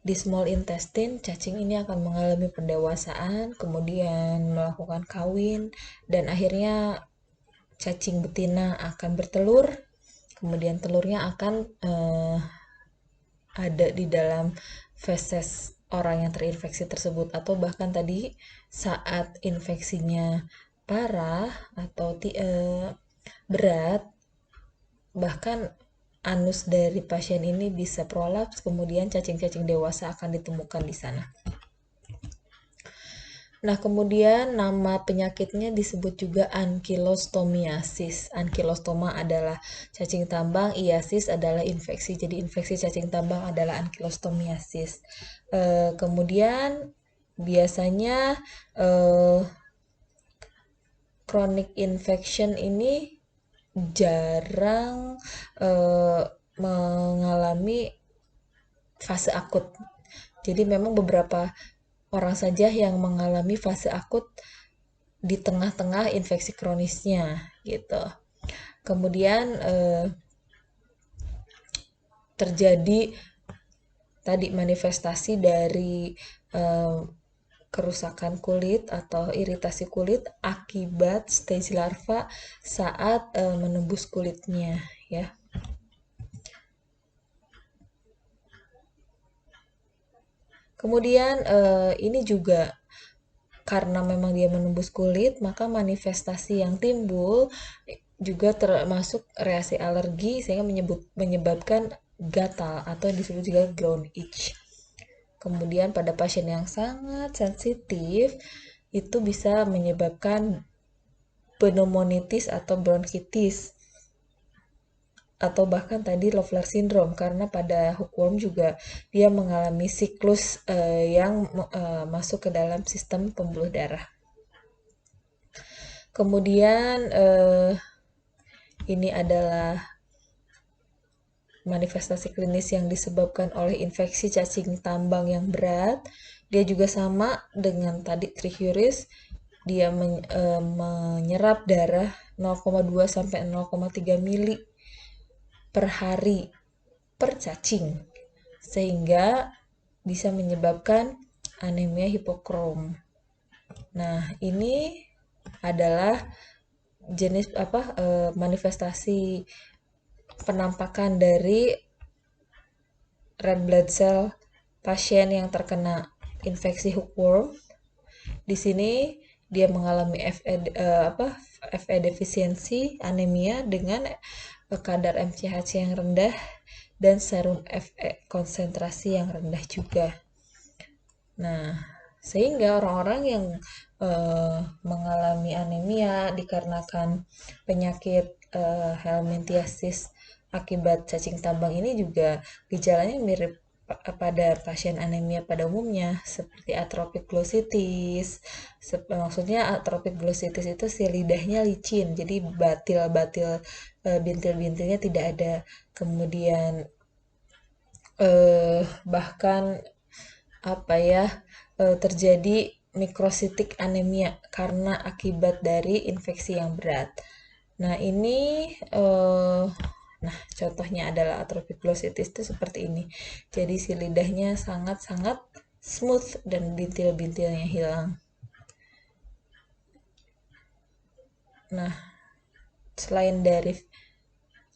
di small intestine, cacing ini akan mengalami pendewasaan, kemudian melakukan kawin, dan akhirnya cacing betina akan bertelur, kemudian telurnya akan ada di dalam feses orang yang terinfeksi tersebut, atau bahkan tadi saat infeksinya parah atau berat, bahkan anus dari pasien ini bisa prolaps, kemudian cacing-cacing dewasa akan ditemukan di sana. Nah, kemudian nama penyakitnya disebut juga ankylostomiasis. Ankylostoma adalah cacing tambang, iasis adalah infeksi. Jadi infeksi cacing tambang adalah ankylostomiasis. Kemudian biasanya chronic infection ini jarang mengalami fase akut. Jadi memang beberapa orang saja yang mengalami fase akut di tengah-tengah infeksi kronisnya gitu. Kemudian terjadi tadi manifestasi dari kerusakan kulit atau iritasi kulit akibat stage larva saat menembus kulitnya ya. Kemudian ini juga karena memang dia menembus kulit, maka manifestasi yang timbul juga termasuk reaksi alergi sehingga menyebabkan gatal atau disebut juga ground itch. Kemudian pada pasien yang sangat sensitif itu bisa menyebabkan pneumonitis atau bronkitis atau bahkan tadi Loeffler syndrome, karena pada hookworm juga dia mengalami siklus yang masuk ke dalam sistem pembuluh darah. Kemudian ini adalah manifestasi klinis yang disebabkan oleh infeksi cacing tambang yang berat. Dia juga sama dengan tadi trichuris, dia menyerap darah 0,2 sampai 0,3 mili per hari per cacing, sehingga bisa menyebabkan anemia hipokrom. Nah, ini adalah jenis manifestasi penampakan dari red blood cell pasien yang terkena infeksi hookworm. Di sini dia mengalami Fe defisiensi, anemia dengan kadar MCHC yang rendah dan serum Fe konsentrasi yang rendah juga. Nah, sehingga orang-orang yang mengalami anemia dikarenakan penyakit helminthiasis akibat cacing tambang ini juga gejalanya mirip pada pasien anemia pada umumnya, seperti atrophic glossitis. Maksudnya atrophic glossitis itu si lidahnya licin, jadi batil-batil bintil-bintilnya tidak ada. Kemudian bahkan terjadi mikrositik anemia karena akibat dari infeksi yang berat. Nah, ini contohnya adalah atrophic glossitis itu seperti ini. Jadi si lidahnya sangat-sangat smooth dan bintil-bintilnya hilang. Nah, selain dari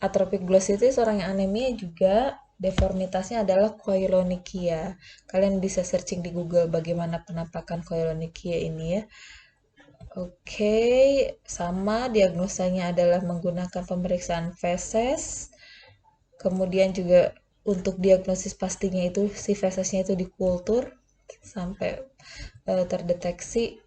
atrophic glossitis, orang yang anemia juga deformitasnya adalah koilonychia. Kalian bisa searching di Google bagaimana penampakan koilonychia ini ya. Oke, sama diagnosanya adalah menggunakan pemeriksaan feses. Kemudian juga untuk diagnosis pastinya itu si fesesnya itu dikultur sampai terdeteksi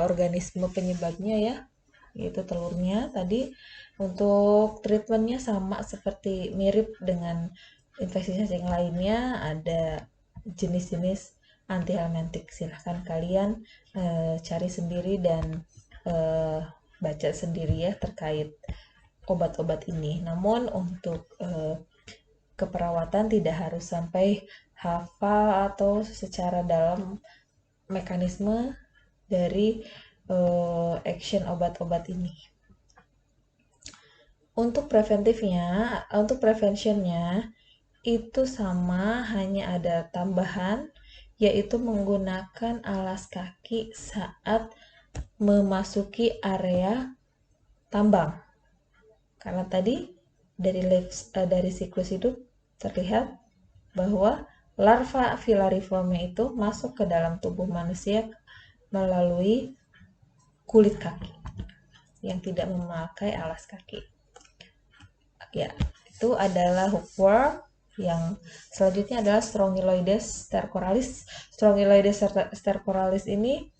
organisme penyebabnya ya, yaitu telurnya tadi. Untuk treatmentnya sama seperti mirip dengan infeksi cacing lainnya, ada jenis-jenis antihelmintik. Silahkan kalian cari sendiri dan baca sendiri ya terkait obat-obat ini. Namun untuk keperawatan tidak harus sampai hafal atau secara dalam mekanisme dari action obat-obat ini. Untuk preventionnya, itu sama, hanya ada tambahan, yaitu menggunakan alas kaki saat memasuki area tambang. Karena tadi dari siklus hidup terlihat bahwa larva filariformnya itu masuk ke dalam tubuh manusia melalui kulit kaki yang tidak memakai alas kaki. Ya, itu adalah hookworm. Yang selanjutnya adalah Strongyloides stercoralis. Strongyloides stercoralis ini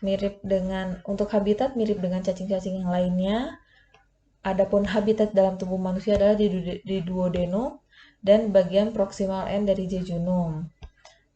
mirip dengan, untuk habitat mirip dengan cacing-cacing yang lainnya. Adapun habitat dalam tubuh manusia adalah di duodenum dan bagian proximal end dari jejunum.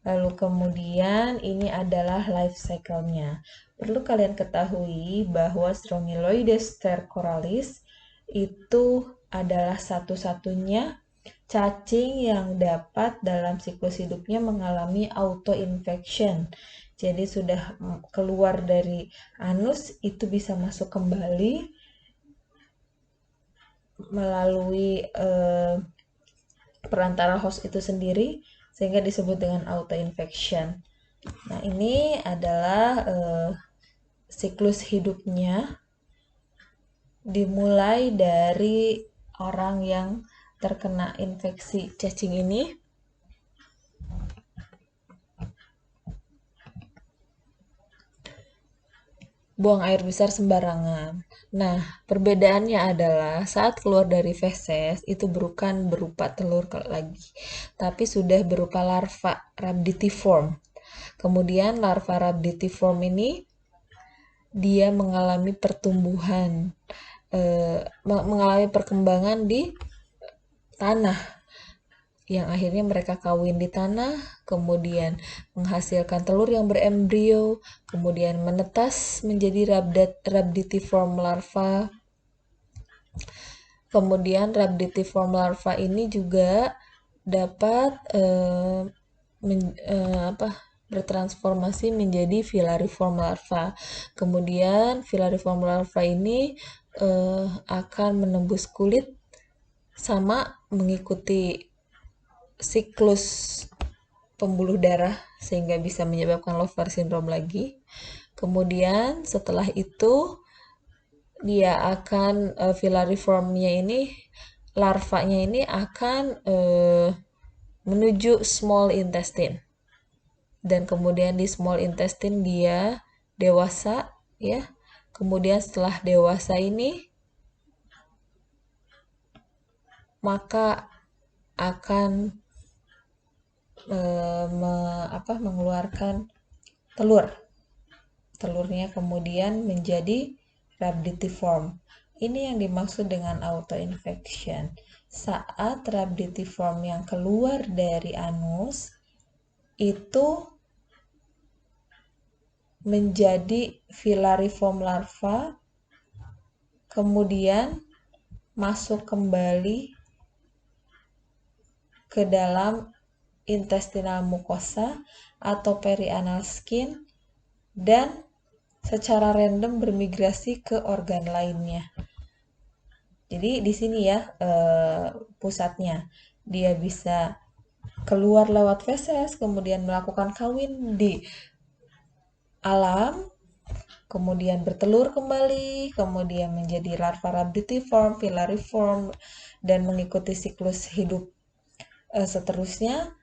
Lalu kemudian ini adalah life cycle-nya. Perlu kalian ketahui bahwa Strongyloides stercoralis itu adalah satu-satunya cacing yang dapat dalam siklus hidupnya mengalami autoinfection. Jadi sudah keluar dari anus itu bisa masuk kembali melalui perantara host itu sendiri, sehingga disebut dengan autoinfection. Nah, ini adalah siklus hidupnya, dimulai dari orang yang terkena infeksi cacing ini. Buang air besar sembarangan. Nah, perbedaannya adalah saat keluar dari feses itu bukan berupa telur lagi, tapi sudah berupa larva rhabditiform. Kemudian larva rhabditiform ini dia mengalami pertumbuhan, mengalami perkembangan di tanah, yang akhirnya mereka kawin di tanah, kemudian menghasilkan telur yang berembrio, kemudian menetas menjadi rhabditiform larva. Kemudian rhabditiform larva ini juga dapat bertransformasi menjadi filariform larva. Kemudian filariform larva ini akan menembus kulit sama mengikuti siklus pembuluh darah sehingga bisa menyebabkan Loeffler syndrome lagi. Kemudian setelah itu dia akan filariformnya ini, larvanya ini akan menuju small intestine. Dan kemudian di small intestine dia dewasa, ya. Kemudian setelah dewasa ini maka akan mengeluarkan telur. Telurnya kemudian menjadi rhabditiform. Ini yang dimaksud dengan autoinfection. Saat rhabditiform yang keluar dari anus itu menjadi filariform larva, kemudian masuk kembali ke dalam intestinal mucosa atau perianal skin dan secara random bermigrasi ke organ lainnya. Jadi di sini ya pusatnya. Dia bisa keluar lewat feses, kemudian melakukan kawin di alam, kemudian bertelur kembali, kemudian menjadi larva rhabditiform, filariform, dan mengikuti siklus hidup seterusnya.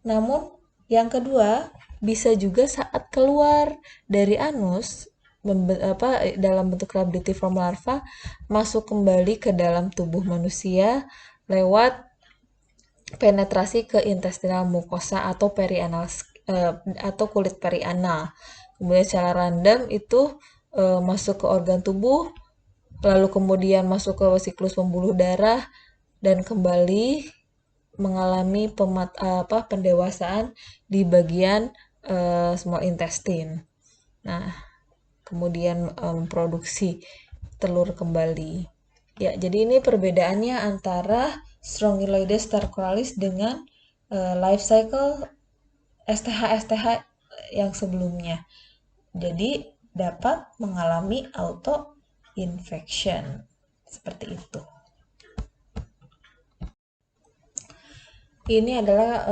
Namun yang kedua, bisa juga saat keluar dari anus dalam bentuk rhabditiform larva masuk kembali ke dalam tubuh manusia lewat penetrasi ke intestinal mucosa atau perianal atau kulit perianal. Kemudian secara random itu masuk ke organ tubuh, lalu kemudian masuk ke siklus pembuluh darah dan kembali mengalami pendewasaan di bagian small intestine. Nah, kemudian memproduksi telur kembali. Ya, jadi ini perbedaannya antara Strongyloides stercoralis dengan life cycle STH yang sebelumnya. Jadi dapat mengalami auto infection seperti itu. Ini adalah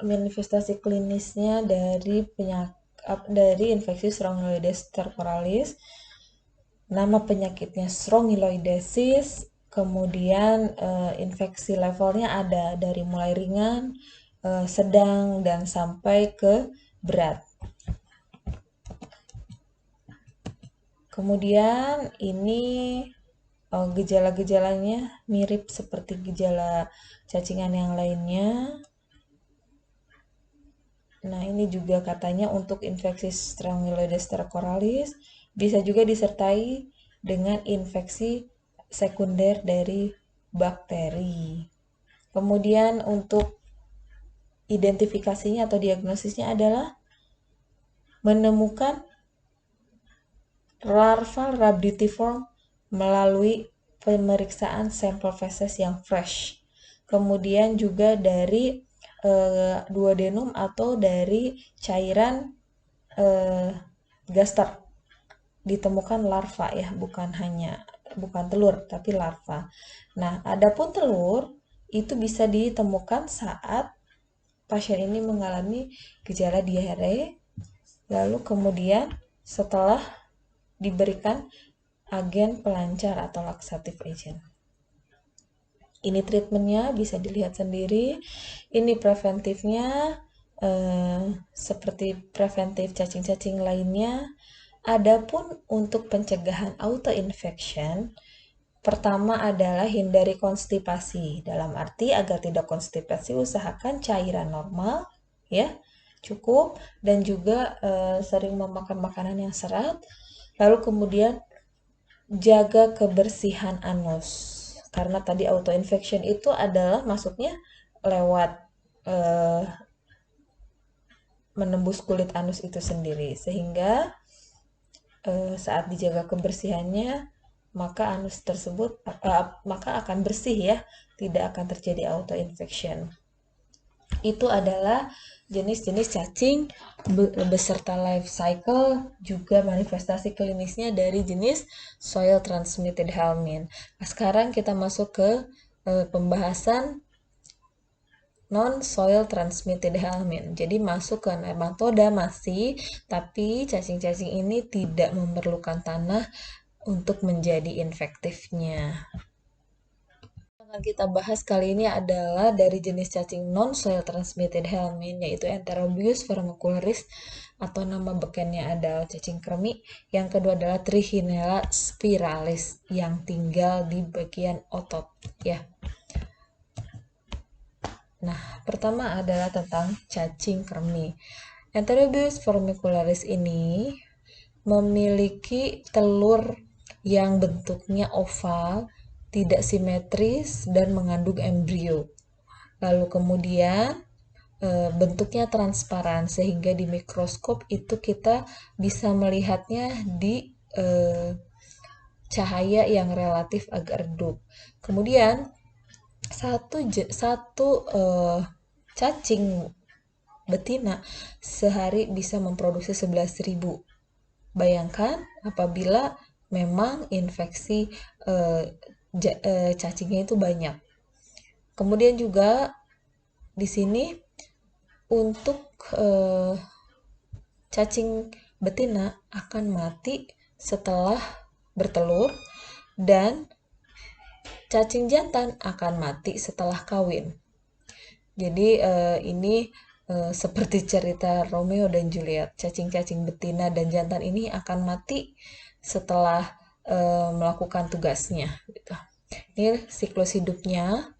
manifestasi klinisnya dari infeksi Strongyloides stercoralis. Nama penyakitnya strongyloidesis. Kemudian infeksi levelnya ada dari mulai ringan, sedang, dan sampai ke berat. Kemudian ini gejala-gejalanya mirip seperti gejala cacingan yang lainnya. Nah, ini juga katanya untuk infeksi Strongyloides stercoralis bisa juga disertai dengan infeksi sekunder dari bakteri. Kemudian untuk identifikasinya atau diagnosisnya adalah menemukan larval rhabditiform melalui pemeriksaan sampel feses yang fresh. Kemudian juga dari duodenum atau dari cairan gaster ditemukan larva ya, bukan telur tapi larva. Nah, adapun telur itu bisa ditemukan saat pasien ini mengalami gejala diare, lalu kemudian setelah diberikan agen pelancar atau laxative agent. Ini treatmentnya bisa dilihat sendiri. Ini preventifnya seperti preventif cacing-cacing lainnya. Adapun untuk pencegahan autoinfection, pertama adalah hindari konstipasi. Dalam arti agar tidak konstipasi, usahakan cairan normal, ya, cukup, dan juga sering memakan makanan yang serat. Lalu kemudian jaga kebersihan anus. Karena tadi autoinfection itu adalah masuknya lewat menembus kulit anus itu sendiri, sehingga saat dijaga kebersihannya maka anus tersebut maka akan bersih ya, tidak akan terjadi autoinfection. Itu adalah jenis-jenis cacing beserta life cycle juga manifestasi klinisnya dari jenis soil transmitted helminth. Nah, sekarang kita masuk ke pembahasan non-soil transmitted helminth. Jadi masuk ke nematoda masih, tapi cacing-cacing ini tidak memerlukan tanah untuk menjadi infektifnya. Yang akan kita bahas kali ini adalah dari jenis cacing non-soil transmitted helminth, yaitu Enterobius vermicularis atau nama bekennya adalah cacing kremi. Yang kedua adalah Trichinella spiralis yang tinggal di bagian otot, ya. Nah, pertama adalah tentang cacing kremi. Enterobius vermicularis ini memiliki telur yang bentuknya oval, tidak simetris, dan mengandung embrio. Lalu kemudian bentuknya transparan sehingga di mikroskop itu kita bisa melihatnya di cahaya yang relatif agak redup. Kemudian satu cacing betina sehari bisa memproduksi 11.000. Bayangkan apabila memang infeksi cacingnya itu banyak. Kemudian juga di sini untuk cacing betina akan mati setelah bertelur dan cacing jantan akan mati setelah kawin. Jadi ini seperti cerita Romeo dan Juliet, cacing-cacing betina dan jantan ini akan mati setelah melakukan tugasnya. Gitu. Ini siklus hidupnya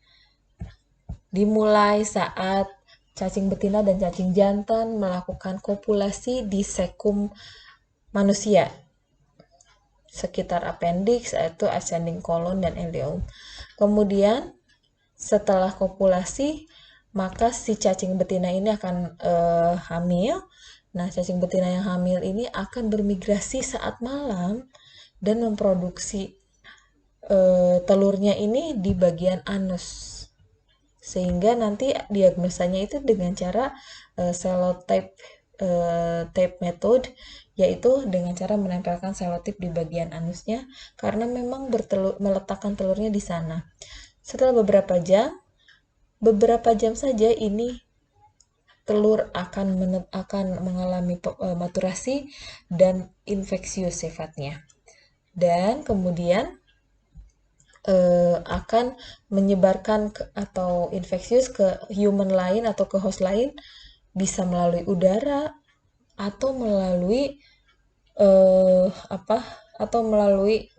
dimulai saat cacing betina dan cacing jantan melakukan kopulasi di sekum manusia sekitar appendix, yaitu ascending colon dan ileum. Kemudian setelah kopulasi maka si cacing betina ini akan hamil. Nah, cacing betina yang hamil ini akan bermigrasi saat malam dan memproduksi telurnya ini di bagian anus. Sehingga nanti diagnosanya itu dengan cara selotip tape method, yaitu dengan cara menempelkan selotip di bagian anusnya karena memang meletakkan telurnya di sana. Setelah beberapa jam beberapa jam saja ini telur akan mengalami maturasi dan infeksius sifatnya. Dan kemudian akan menyebarkan atau infeksius ke human lain atau ke host lain, bisa melalui udara atau melalui apa atau melalui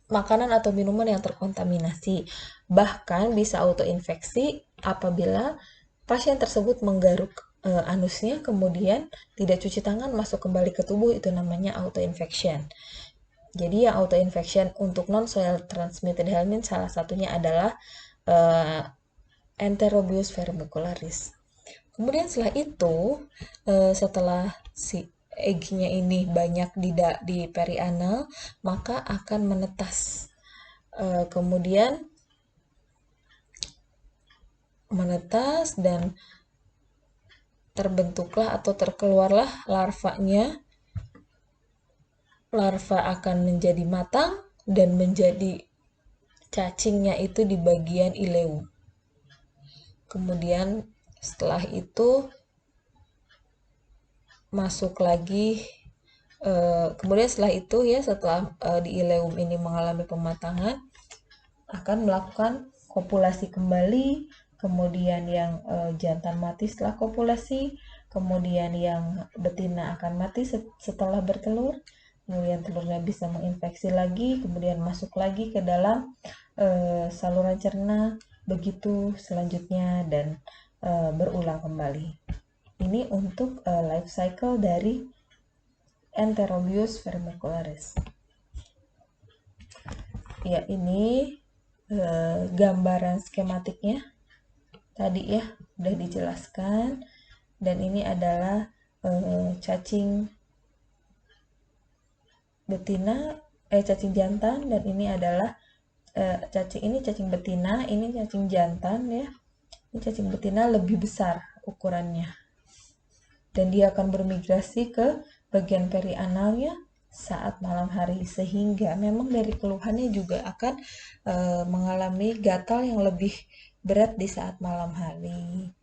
makanan atau minuman yang terkontaminasi. Bahkan bisa autoinfeksi apabila pasien tersebut menggaruk anusnya kemudian tidak cuci tangan masuk kembali ke tubuh, itu namanya autoinfection. Jadi yang autoinfection untuk non-soil transmitted helminth salah satunya adalah Enterobius vermicularis. Kemudian setelah itu, setelah si eggnya ini banyak di perianal, maka akan menetas. Kemudian menetas dan terbentuklah atau terkeluarlah larvanya. Larva akan menjadi matang dan menjadi cacingnya itu di bagian ileum. Kemudian setelah itu masuk lagi, kemudian setelah itu ya, setelah di ileum ini mengalami pematangan, akan melakukan kopulasi kembali, kemudian yang jantan mati setelah kopulasi, kemudian yang betina akan mati setelah bertelur, kemudian telurnya bisa menginfeksi lagi, kemudian masuk lagi ke dalam saluran cerna, begitu selanjutnya, dan berulang kembali. Ini untuk life cycle dari Enterobius vermicularis. Ya, ini gambaran skematiknya tadi ya, udah dijelaskan. Dan ini adalah cacing betina, cacing jantan, dan ini adalah cacing betina, ini cacing jantan ya. Ini cacing betina lebih besar ukurannya. Dan dia akan bermigrasi ke bagian perianalnya saat malam hari, sehingga memang dari keluhannya juga akan mengalami gatal yang lebih berat di saat malam hari.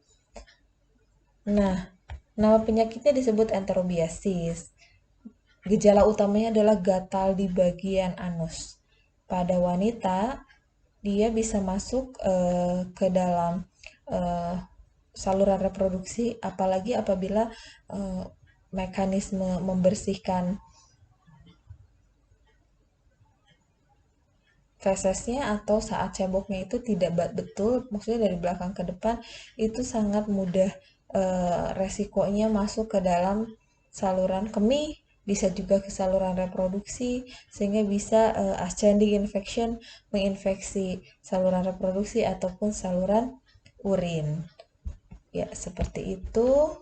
Nah, nama penyakitnya disebut enterobiasis. Gejala utamanya adalah gatal di bagian anus. Pada wanita, dia bisa masuk ke dalam saluran reproduksi, apalagi apabila mekanisme membersihkan fesesnya atau saat ceboknya itu tidak betul, maksudnya dari belakang ke depan, itu sangat mudah resikonya masuk ke dalam saluran kemih, bisa juga ke saluran reproduksi, sehingga bisa ascending infection menginfeksi saluran reproduksi ataupun saluran urin. Ya, seperti itu.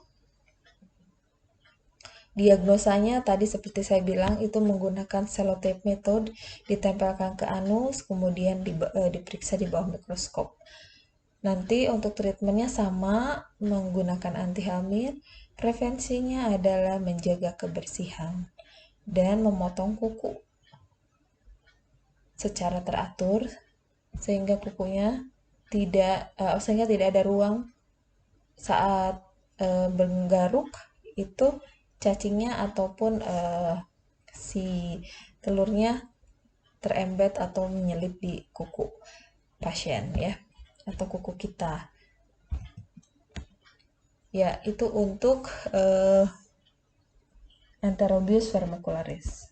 Diagnosanya tadi seperti saya bilang itu menggunakan sellotape method, ditempelkan ke anus, kemudian diperiksa di bawah mikroskop. Nanti untuk treatmentnya sama, menggunakan antihistamin. Prevensinya adalah menjaga kebersihan dan memotong kuku secara teratur sehingga kukunya sehingga tidak ada ruang saat menggaruk itu cacingnya ataupun si telurnya terembet atau menyelip di kuku pasien ya, atau kuku kita. Ya, itu untuk Enterobius vermicularis.